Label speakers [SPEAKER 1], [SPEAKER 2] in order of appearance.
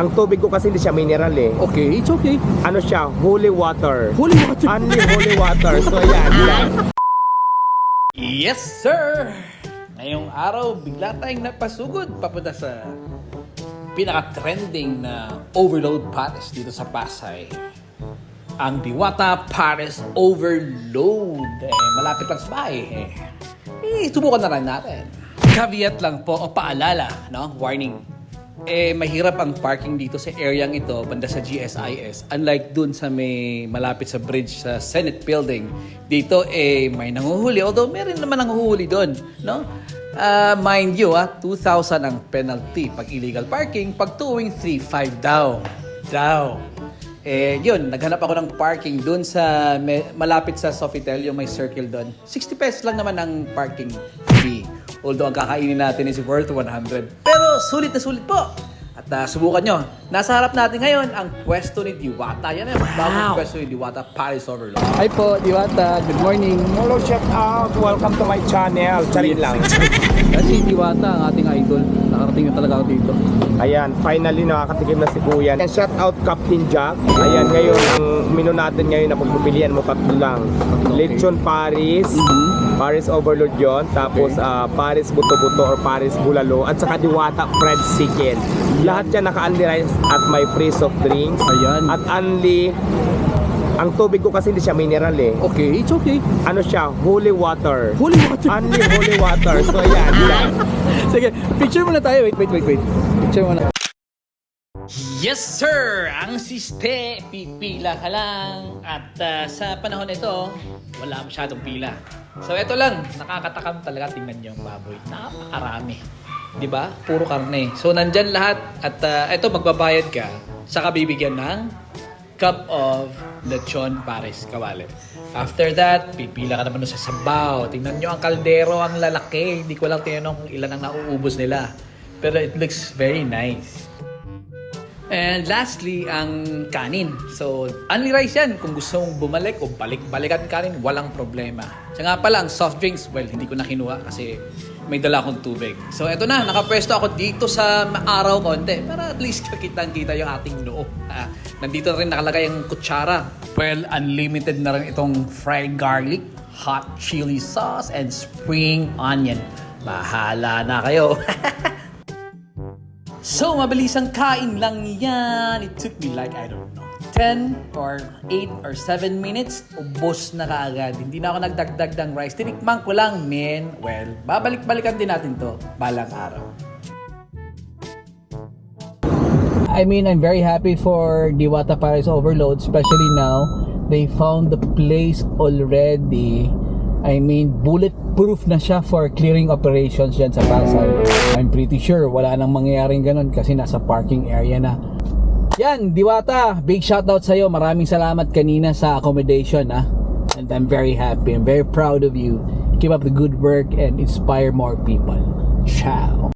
[SPEAKER 1] Ang tubig ko kasi hindi siya mineral eh.
[SPEAKER 2] Okay, it's okay.
[SPEAKER 1] Ano siya? Holy water.
[SPEAKER 2] Holy water.
[SPEAKER 1] Only holy water. So yan.
[SPEAKER 2] Yes, sir! Ngayong araw, bigla tayong napasugod papunta sa pinaka-trending na overload Pares dito sa Pasay. Ang Diwata Pares Overload. Malapit lang sa bahay. Subukan na rin natin. Caveat lang po o paalala, no? Warning. Mahirap ang parking dito sa area ito, banda sa GSIS. Unlike dun sa may malapit sa bridge sa Senate Building. Dito, may nanguhuli. Although, meron naman nanguhuli dun, no? Mind you, 2,000 ang penalty pag illegal parking. Pag towing, 3,500 daw. Yun, naghanap ako ng parking dun sa malapit sa Sofitel, yung may circle dun. 60 pesos lang naman ang parking fee. Although ang kakainin natin is worth 100. Pero sulit na sulit po. At subukan nyo. Nasa harap natin ngayon ang pwesto ni Diwata. Yan bagong pwesto ni Diwata Pares Overload.
[SPEAKER 3] Hi po, Diwata. Good morning.
[SPEAKER 1] Hello, shout out. Welcome to my channel. Charin lang.
[SPEAKER 3] Kasi Diwata, ang ating idol. Nakarating na talaga ako dito.
[SPEAKER 1] Ayan, finally nakakatikim na si Kuya. And shout out Captain Jack. Ayan, ngayon, ang menu natin ngayon na pagpipilian mo tatlo lang. Lechon Paris, Pares Overload yon. Tapos Pares Buto-Buto or Pares Bulalo. At saka Diwata Fried Chicken. Lahat yan naka-only rice at may free soft drinks.
[SPEAKER 3] Ayan.
[SPEAKER 1] At only, ang tubig ko kasi hindi siya mineral eh.
[SPEAKER 3] Okay, it's okay.
[SPEAKER 1] Ano siya? Holy water.
[SPEAKER 3] Holy water.
[SPEAKER 1] Only holy water. So ayan.
[SPEAKER 3] Sige, picture muna tayo. Wait. Picture muna.
[SPEAKER 2] Yes, sir! Ang siste, pipila ka lang. At sa panahon ito, wala masyadong pila. So, ito lang. Nakakatakam talaga. Tingnan niyo yung baboy. Napakarami. Diba? Puro karne. So, nandyan lahat. At ito, magbabayad ka. Saka bibigyan ng cup of lechon Pares kawali. After that, pipila ka naman sa sabaw. Tingnan nyo ang kaldero, ang lalaki. Hindi ko lang tinanong kung ilan ang nauubos nila. Pero it looks very nice. And lastly, ang kanin. So, only rice yan. Kung gusto mong bumalik o balik-balikan kanin, walang problema. Siya nga pala, ang soft drinks, well, hindi ko na kinuha kasi may dala akong tubig. So, eto na. Nakapwesto ako dito sa araw konti para at least kitang-kita yung ating noo. Nandito na rin nakalagay ang kutsara. Well, unlimited na rin itong fried garlic, hot chili sauce, and spring onion. Bahala na kayo. So, mabilisang kain lang yan. It took me like, I don't know, 10 or 8 or 7 minutes. Ubos na kaagad. Hindi na ako nagdagdag ng rice. Tinikman ko lang, men. Well, babalik-balikan din natin to balang araw.
[SPEAKER 3] I mean, I'm very happy for Diwata Pares Overload, especially now. They found the place already. I mean, bulletproof na siya for clearing operations dyan sa Pasay. I'm pretty sure wala nang mangyayaring ganun kasi nasa parking area na. Yan, Diwata, big shoutout sa'yo. Maraming salamat kanina sa accommodation, And I'm very happy. I'm very proud of you. Keep up the good work and inspire more people. Ciao.